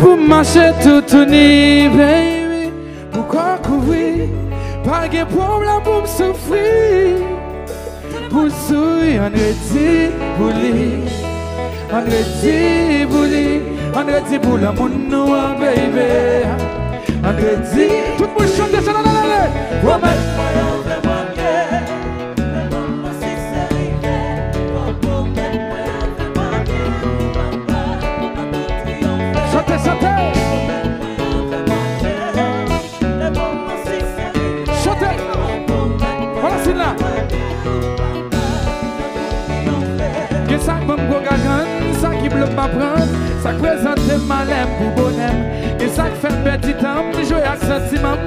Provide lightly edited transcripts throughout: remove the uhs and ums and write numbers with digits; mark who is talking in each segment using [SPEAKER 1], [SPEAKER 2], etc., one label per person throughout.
[SPEAKER 1] pour marcher tout nu, baby. Pourquoi couvrir? Pas de problème pour me souffrir. Pour souiller, on redit pour lui. On redit pour lui. On redit pour l'amour, baby. On redit. Tout le monde chante ça, là. Ça qui bloque ma prendre, ça présente malin pour bonheur. Et ça qui fait petit temps, jouer à sentiment.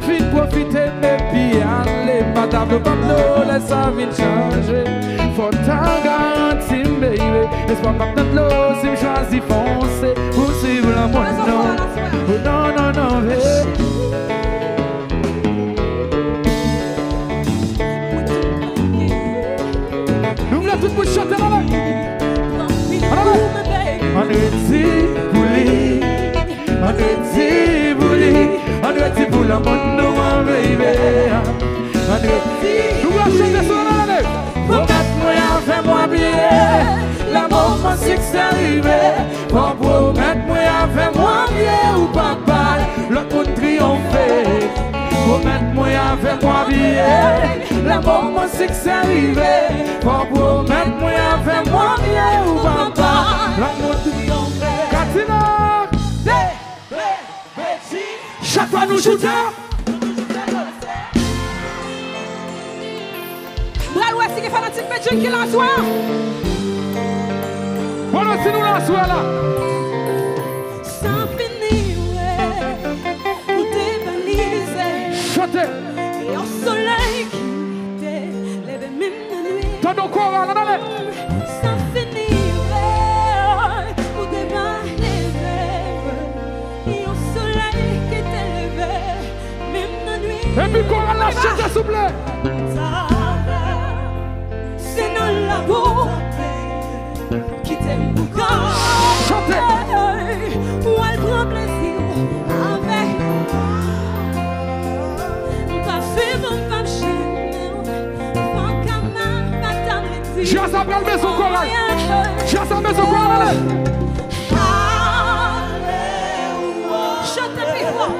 [SPEAKER 1] Fin profiter, mais puis aller. Madame le Pablo, laisse sa vie changer. Faut t'en garantir, baby. Laisse-moi maintenant de l'eau, si je choisis foncer. Pour suivre l'amour, non. Non, non, non, nous voulons tout pour chanter là. On redit pour lui, on redit pour lui, on redit pour l'amour, non, baby. On redit, nous allons chanter ça là. Promette-moi, fais-moi bien, l'amour, mon succès arrivé. Promette-moi, fais-moi bien, ou papa, l'autre monde triompher. Promette-moi, fais-moi bien, l'amour, mon succès arrivé. Promette-moi, fais-moi bien, ou papa, l'autre monde triompher. Katina, chaque fois nous shootons.
[SPEAKER 2] Bravo, est-ce que fanatique Medjun qui l'a soir?
[SPEAKER 1] Voilà, c'est nous la soir là.
[SPEAKER 2] Sans finir, pour débaliser.
[SPEAKER 1] Chantez.
[SPEAKER 2] Et au soleil qui t'élève même la nuit.
[SPEAKER 1] T'en as quoi là, là,
[SPEAKER 2] sans finir, pour débaliser. Et au soleil qui t'élève même la nuit.
[SPEAKER 1] Et puis qu'on va la chanter, s'il vous plaît.
[SPEAKER 2] C'est dans la boue qui t'aime beaucoup.
[SPEAKER 1] Chantez.
[SPEAKER 2] Où elle prend plaisir avec. Pas fait mon femme chez pas comme pas t'amener.
[SPEAKER 1] J'ai assemblé le maison chorale. J'ai assemblé le maison chorale.
[SPEAKER 2] Chantez plus fort.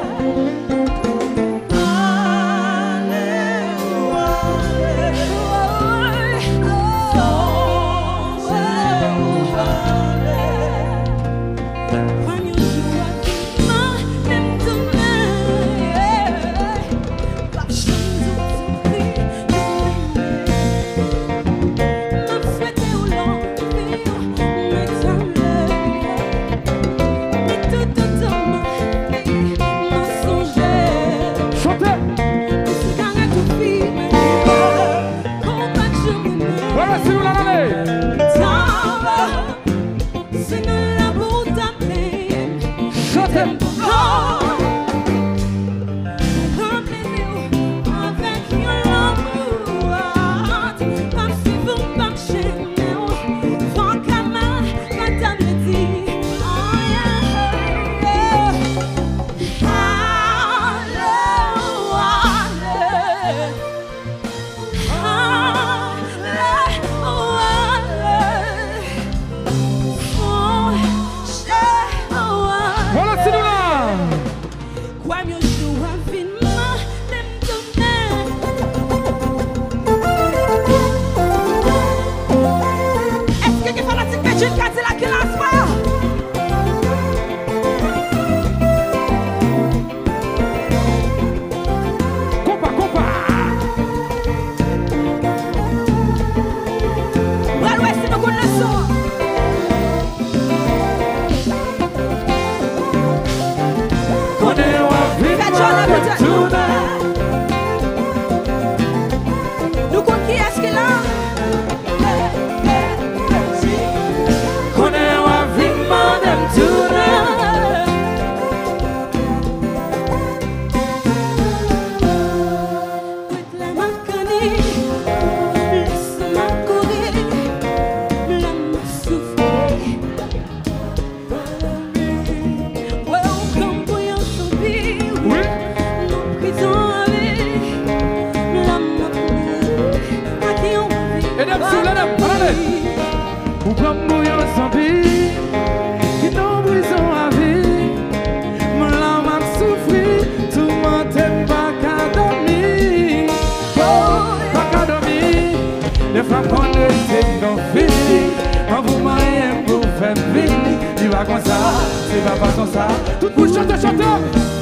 [SPEAKER 1] c'est pas façon ça. Tout le monde chante, chante.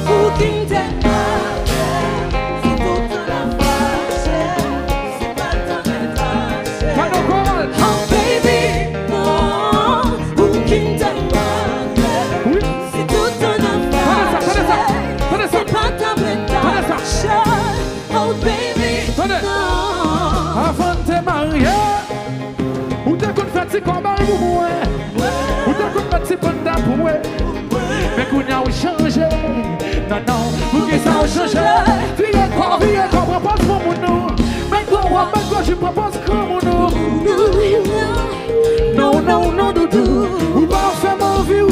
[SPEAKER 2] Pour qui t'aime pas, c'est tout ton affaire, c'est pas ta métrage.
[SPEAKER 1] Pas nos paroles.
[SPEAKER 2] Oh baby, non, pour qui t'aime pas,
[SPEAKER 1] Oui.
[SPEAKER 2] c'est tout ton affaire, c'est pas ta métrage. Oh baby,
[SPEAKER 1] Attendez.
[SPEAKER 2] non.
[SPEAKER 1] Avant de te marier, ou t'as qu'on fait si combat pour moi, ou t'as qu'on fait si panda pour moi. Mais qu'on a changé, non, non, pour que ça a changé. Viens, propose pour nous. Mais quoi, je propose comme nous. Non, non, non, doudou. Ou pas faire mon vie ou.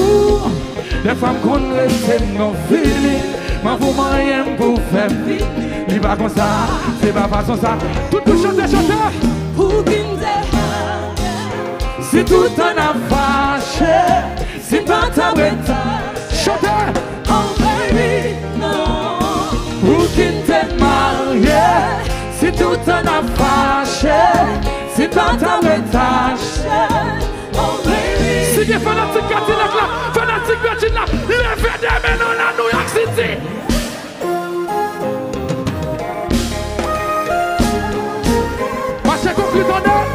[SPEAKER 1] Les femmes qu'on laisse nos filles, ma vous rien pour faire vite. Il va comme ça, c'est pas façon ça. Tout le monde chante.
[SPEAKER 2] Pour qui t'aime pas,
[SPEAKER 1] C'est tout un affaire, c'est pas ta méthode. Chantez!
[SPEAKER 2] oh baby, non.
[SPEAKER 1] Pour qui t'es marié, c'est tout un affaire, c'est pas ta méthode.
[SPEAKER 2] Oh baby,
[SPEAKER 1] Si tu es fanatique Cadillac là, fanatique Virgin là, levez des mains dans la New York City. Marché conclu ton œil.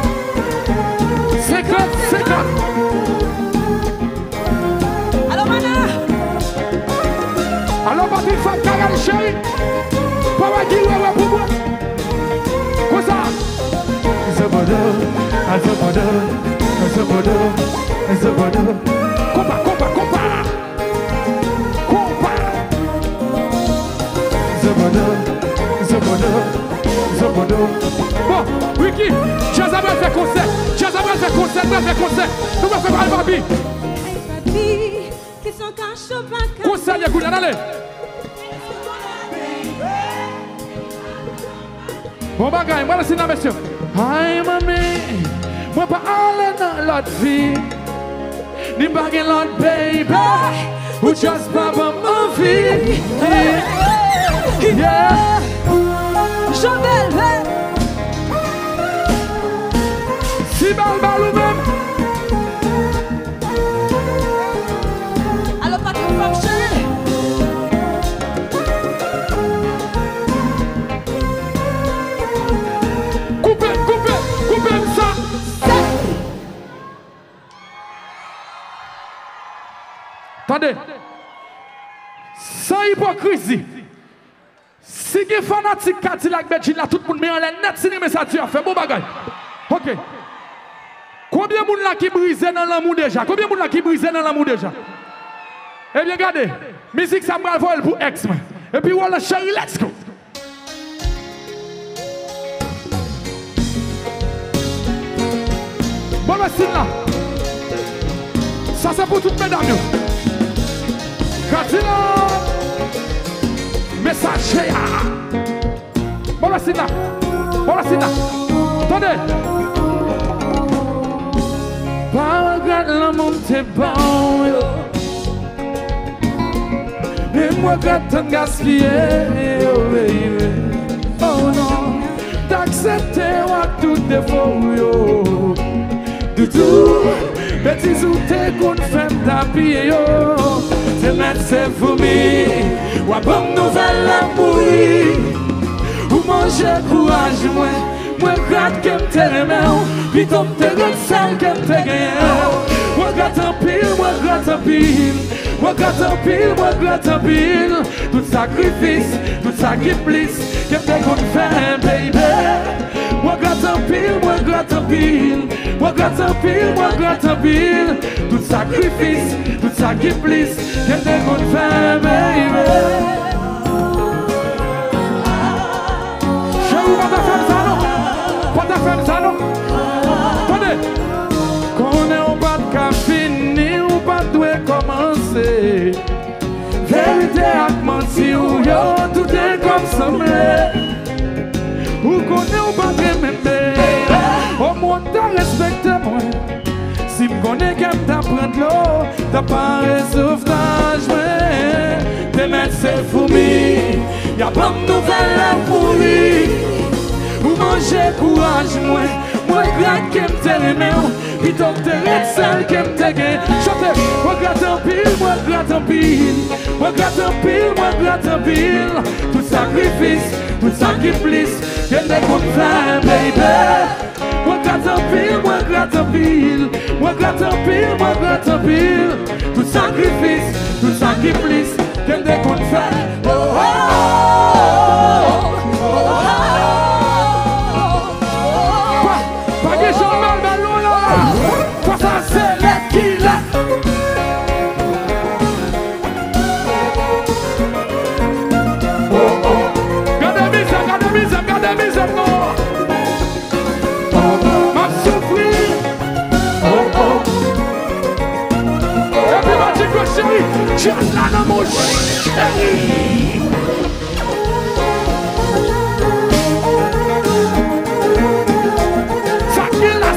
[SPEAKER 1] 50.
[SPEAKER 2] alors maintenant,
[SPEAKER 1] Alors, ma petite femme, Karel chérie, pas qui ouais pour moi. Quoi ça? Zobodo. Compa. Zobodo. Bon, Ricky, Jazz Abra fait concert. Nous va faire Albabi.
[SPEAKER 2] papi, qui sont cachés au bac.
[SPEAKER 1] Concert, il y a Goulian, allez. Bon bagay, moi c'est la monsieur. Hi mami, moi pas aller dans l'autre vie. Ni bagay l'autre baby, ou just pas ma vie. Yeah.
[SPEAKER 2] Jovel,
[SPEAKER 1] Si bal ou même.
[SPEAKER 2] alors pas trop femme chérie.
[SPEAKER 1] Coupez ça. Attendez. Sans hypocrisie. Si vous êtes fanatique Cadillac Virgin là, tout le monde met en l'air net cinéma ça tu as fait bon bagay. OK. Combien de monde là qui brise dans l'amour déjà? Combien de monde là qui brise dans l'amour déjà? Eh bien regardez, musique ça me va pour ex. Et puis voilà chérie, let's go. Bon merci là. Ça c'est pour toutes mesdames. Cadillac. Message. Bon merci là. Attendez. Pas regarde la montée bon yo. Et moi quand gaspiller yo baby. Oh non. D'accepter wa tout défaut yo. Du tout. Petit ou t'es qu'on fait tapis yo. C'est mettre c'est foumi. Ou bonne nouvelle à mourir. Ou manger courage moi gratte que m'te remè. Puis ton te gratte sale que m'te gagné. Moi gratte en pile. Tout sacrifice que m'te qu'on fait baby. Moi gratte en pile. Tout sacrifice que m'te qu'on fait baby. Pas ta femme ça non. Attendez. Qu'on est au bas de cap fini ou pas doit commencer. Vérité à mentir ou yo tout est comme semblé. Ou qu'on est au bas de même. Au moins t'as respecté moi. Si m'connais qu'elle t'apprendre l'eau, t'as pas sauvetage mais. T'es mettre c'est fourmi. Y'a pas de nouvelles à pourrir. Ou manger courage moi gratte que te remè ou, plutôt que te rete seul que m'te gen. Chante, moi gratte en pile, moi gratte en pile. Moi gratte en pile, moi gratte en pile. Tout sacrifice, qu'elle ne compte pas, baby. Moi gratte en pile, moi gratte en pile. Moi gratte en pile, moi gratte en pile. Tout sacrifice, qu'elle ne compte pas. Oh, oh, oh, oh, oh. Pas que j'en mal ballon là. Face à celle qui l'a. Gardez mes amours. M'a souffrir. Oh oh. Et puis ma petite chérie, j'ai là dans mon chéri. Ça qui est là.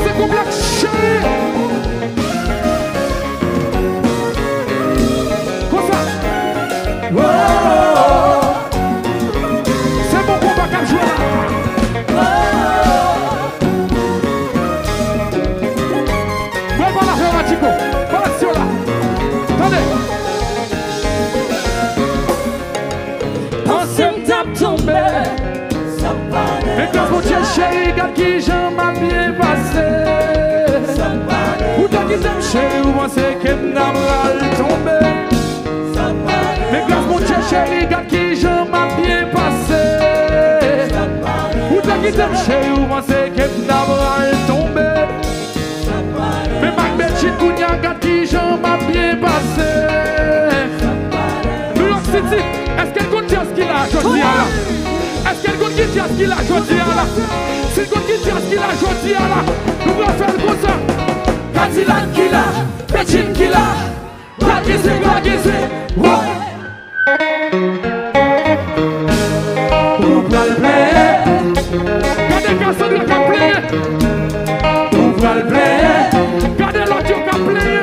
[SPEAKER 1] C'est comme la chérie. Comme ça. Oh. C'est mon combat qu'à jouer là. Oh. Ouais, voilà, frère Chico. Voilà, c'est là. Attendez. Pensez me tape tomber. Mais quand mon Dieu chéri, regarde qui j'en m'a bien passé. Ou t'as qui t'aime chéri, ou moi c'est qu'elle n'a pas tombé. Mais quand mon Dieu chéri, regarde qui j'en m'a bien passé. Ou t'as qui t'aime chéri, ou moi c'est qu'elle n'a pas tombé. Mais ma belle chitounia, regarde qui j'en m'a bien passé. New York City, est-ce qu'elle compte ce qu'il a, je dis là? Est-ce qu'elle compte qui tient ce qu'il a, je dis là? C'est le compte qui tient ce qu'il a, je dis là? Nous allons faire comme ça. Cadillac qu'il a, Pétine qu'il a, Blaguisé, ouais. Ouvre le blé. Gardez Cassandra qui a plié. Ouvre le blé. Gardez l'autre qui a plié.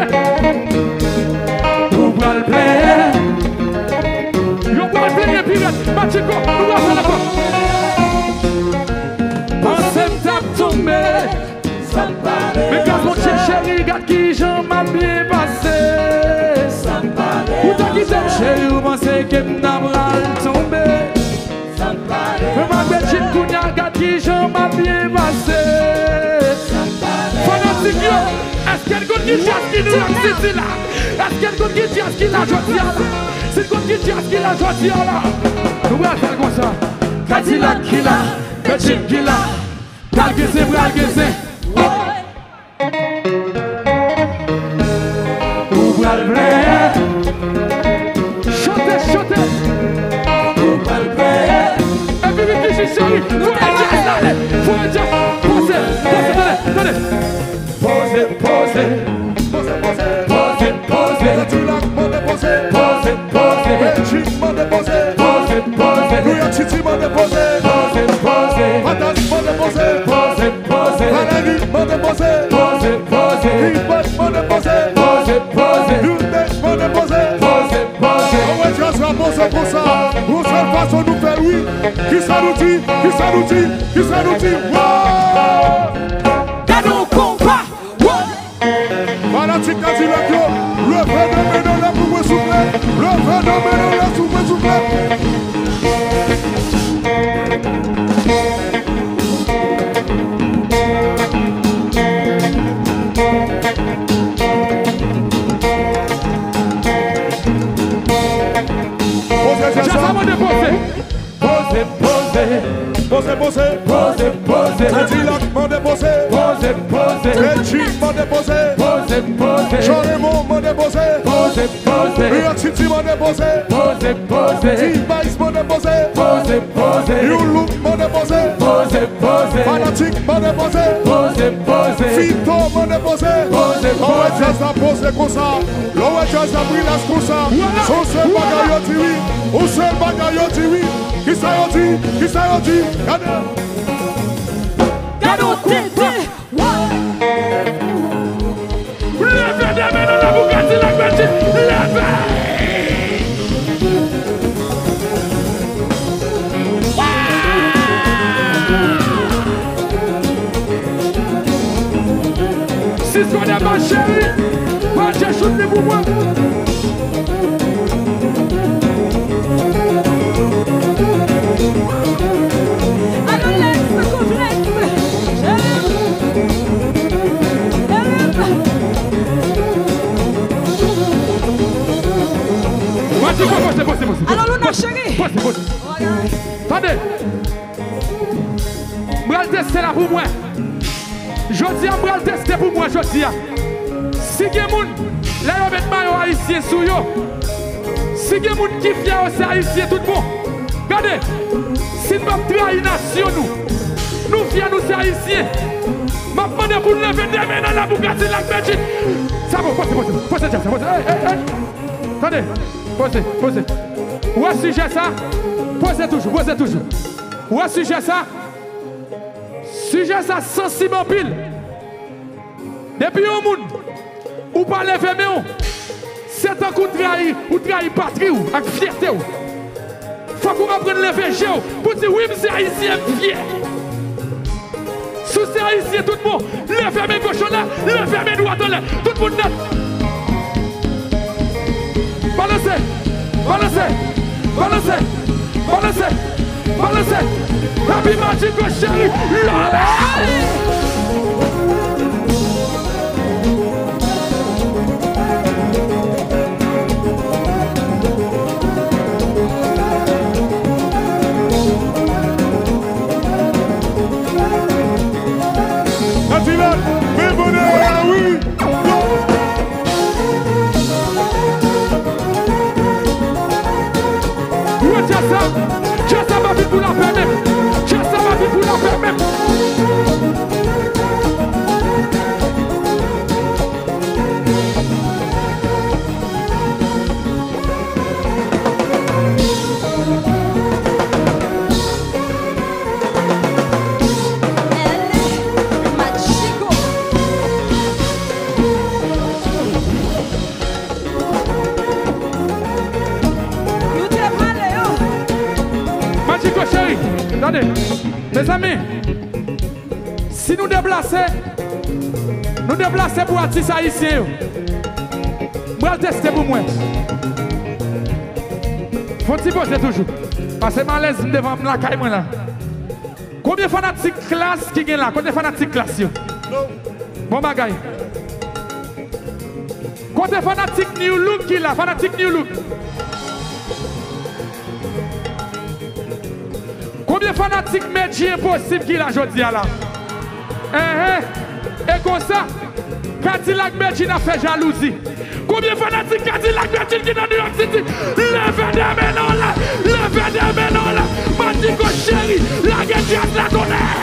[SPEAKER 1] Ouvre le blé. Yo va le plié, pirate. Machico, nous allons faire la fois. Pensez me tape tomber. Mais quand mon chéri, regarde qui j'en m'a bien passé. Ou t'as qui t'aime chéri, ou pensez qu'elle n'a pas tombé. Mais ma belle chitounia, regarde qui j'en m'a bien passé. Fanatique yo, est-ce qu'elle compte qui tient ce qu'il nous a cité là? Est-ce qu'elle compte qui tient ce qu'il a choisi là? C'est le compte qui tient ce qu'il a choisi là. Nous allons faire comme ça. Cadillac qu'il a, Pétine qu'il a, Blaguisé. Ouvre le blé. Chantez. Ouvre le blé. Et puis qui chérie, faut un jazz, allez. Faut un jazz. Posez. Pour ça, pour cette façon nous faire oui. Qui ça nous dit? Gagne au combat. Voilà, tu as dit la clé. Le phénomène là pour me souffler. Le phénomène là pour me souffler. Posez. Cadillac m'a déposé. Pétine m'a déposé. Jean-Raymond m'a déposé. Titi m'a déposé. T-Vice m'a déposé. You-Look m'a déposé. Fanatique m'a déposé. Fito m'a déposé. L'oué jazz a posé comme ça. L'oué jazz a pris la comme ça. Son seul bagay yo di oui. Ou seul bagay yo di oui. Qui ça yo di? Gado tete. Levez des mains dans la Bugatti. dit la Belgique, levez! Si ce qu'on est ma chérie, moi j'ai shooté pour moi.
[SPEAKER 2] Alors laisse complexe. Alors Luna chérie.
[SPEAKER 1] Attendez. Je vais tester là pour moi. Je dis, je vais tester pour moi, je dis. Si il y a des gens qui mettent maillot haïtien sur eux, si il y a des gens qui fièrent aussi haïtien, tout le monde. Regardez, si nous trahissons la nation, nous fiers, nous sommes haïtiens. Je demande pour lever des mains dans la boucade de la Belgique. Ça va, posez. Attendez, posez. Où est-ce sujet ça? Posez toujours. Où est-ce sujet ça? Sujet ça sensible en pile. Depuis un monde, ou pas lever main, c'est un coup de trahir, ou trahir patrie, ou avec fierté. Faut qu'on apprenne à lever jeu pour dire oui, c'est haïtien fier. Sous c'est haïtien, tout le monde, levez mes gauches là, levez mes droites là, tout le monde net. Balancez. Happy Magic chérie, Chassa ma vie pour la permettre. Attendez, mes amis, si nous déplaçons pour artistes haïtiens, je vais tester pour moi. Faut-il poser toujours? Parce que je suis malaise devant la caille. Combien de fanatiques classe qui sont là? Combien de fanatiques classe? Bon bagaille. Combien de fanatiques New Look qui sont là? Fanatiques New Look. Combien de fanatiques métiers impossibles qu'il a aujourd'hui là? Et comme ça, Cadillac Medjin a fait jalousie. Combien de fanatiques Cadillac Medjin qui dans New York City? Levez des mains là, levez des mains là. Matico chérie, la guerre la tonnerre.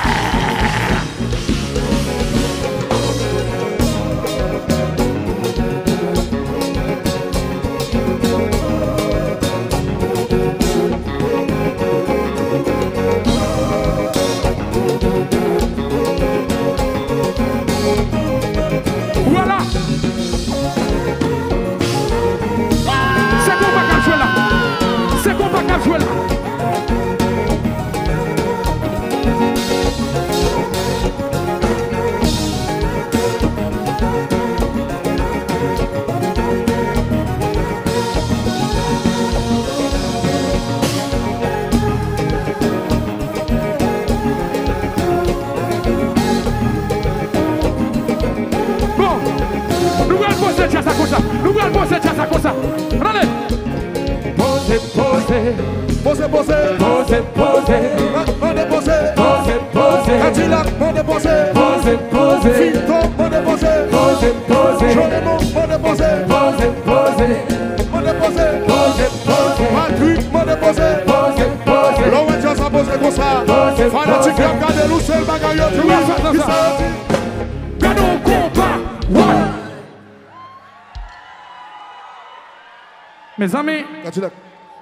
[SPEAKER 1] Mes amis,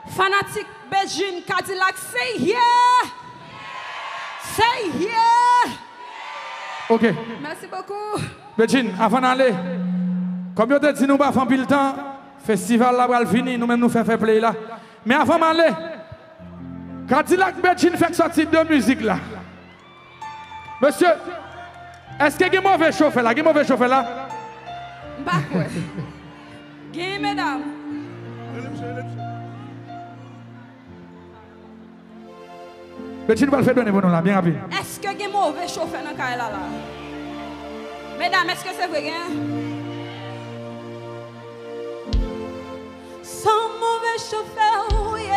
[SPEAKER 2] fanatique Medjin Cadillac, say yeah! Say yeah!
[SPEAKER 1] Ok.
[SPEAKER 2] Merci beaucoup.
[SPEAKER 1] Medjin, avant d'aller, Comme on te dit, nous ne faisons plus le temps. Festival là va fini, nous-mêmes nous faisons play là. Mais avant d'aller, quand il a Betchin fait sortir de musique là. Monsieur, est-ce qu'il y a un mauvais chauffeur là? Il y a un mauvais chauffeur là?
[SPEAKER 2] Bah quoi? Gain mesdames.
[SPEAKER 1] Betchin va le faire donner pour nous là, bien rapide.
[SPEAKER 2] Est-ce que y a un mauvais chauffeur dans le cas là? Mesdames, est-ce que c'est vrai? Sans mauvais chauffeur, oui.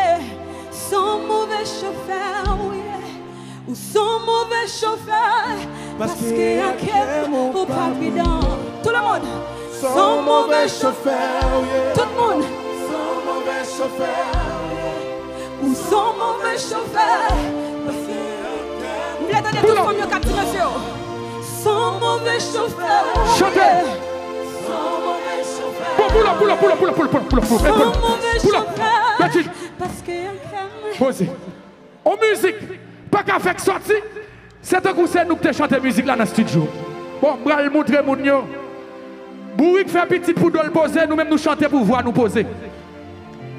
[SPEAKER 2] Sans mauvais chauffeur, oui. Ou sans mauvais chauffeur, parce qu'il y a quelqu'un au pas prudent. Tout le monde. Sans mauvais chauffeur, oui. Tout le monde. Sans mauvais chauffeur, oui. Ou sans mauvais chauffeur, parce qu'il y a quelqu'un. Vous voulez donner tout le monde au cap, monsieur? Sans mauvais chauffeur.
[SPEAKER 1] Chantez.
[SPEAKER 2] Sans mauvais chauffeur.
[SPEAKER 1] Sans mauvais chauffeur.
[SPEAKER 2] Parce qu'il y a quelqu'un.
[SPEAKER 1] Posez. En musique. Pas qu'à faire sortir, c'est un coup c'est nous qui chantons musique là dans le studio. Bon, je vais montrer mon yo. Bourrique fait petit pour nous poser, nous-mêmes nous chanter pour voir nous poser.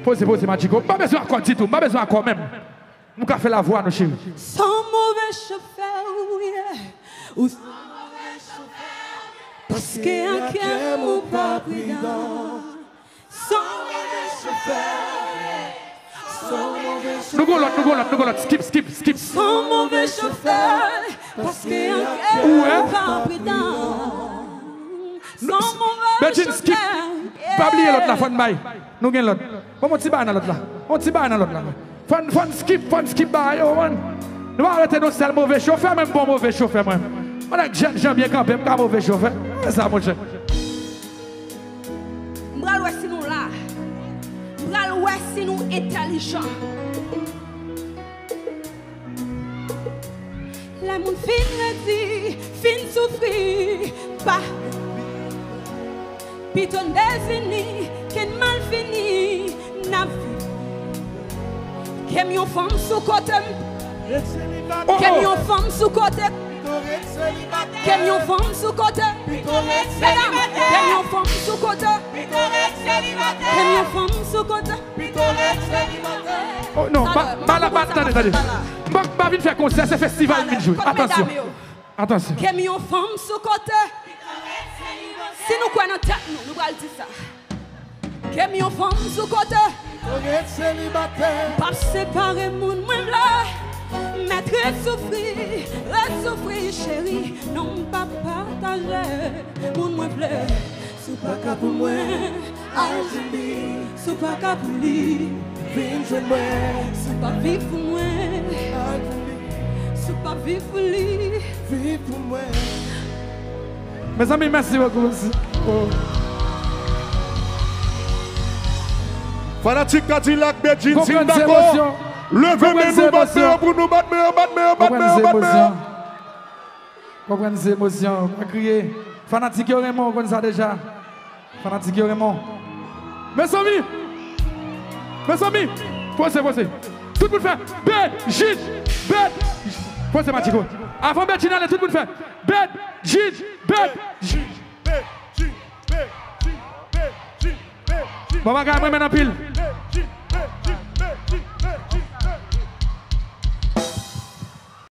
[SPEAKER 1] Posez, Magico. Pas besoin encore de tout, pas besoin encore même. Nous avons fait la voix, nos chéris.
[SPEAKER 2] Sans mauvais chauffeur, oui. Ou sans mauvais chauffeur, parce qu'il y a quelqu'un ou pas prudent. Sans mauvais chauffeur.
[SPEAKER 1] Nous go l'autre, skip.
[SPEAKER 2] Sans mauvais chauffeur, parce qu'il y a quelqu'un pas prudent. Sans mauvais
[SPEAKER 1] Betchin, skip. Pas oublier l'autre là, fun bail. Nous gagnons l'autre. On va tirer dans l'autre là. On tire dans l'autre là. Fun skip bail. Nous allons arrêter nos seuls mauvais chauffeurs, même bon mauvais chauffeur. On a Jean bien campé, pas mauvais chauffeur. C'est ça, mon cher.
[SPEAKER 2] M'bral si nous là. M'bral si nous intelligents. La moun fin redi, fin souffrir, pas. Piton défini, qu'en mal fini, n'a vu. Qu'aime yon femme sous côté. Qu'aime yon femme sous côté. Qu'aime yon femme sous côté. Qu'aime yon femme sous côté. Qu'aime yon femme sous côté.
[SPEAKER 1] Oh non, attendez. Pas venir faire concert, c'est festival de jouer. Attention.
[SPEAKER 2] Qu'aime yon femme sous côté. Si nous croyons dans tête, nous allons dire ça. Qu'aime yon femme sous côté. Pas séparer mon même là. Mettre souffrir, chérie. Non, pas partager. Mon moins plaît. Sous pas qu'à pour moi. Algérie. Sous pas qu'à pour lui. Vivre moi. Sous pas vivre pour moi. Sous pas vivre pour lui. Vivre pour moi.
[SPEAKER 1] Mes amis, merci beaucoup.
[SPEAKER 3] Fanatique Cadillac, Betchin, si d'accord. Levez-nous, nous battre.
[SPEAKER 1] Comprenez ces émotions. On va crier. Fanatique Raymond, on connaît ça déjà. Fanatique Raymond. Mes amis, posez. Tout le monde fait Betchin. Posez, Matico. Avant Betchin, allez, tout le monde fait Betchin. Bon, on va gagner maintenant pile.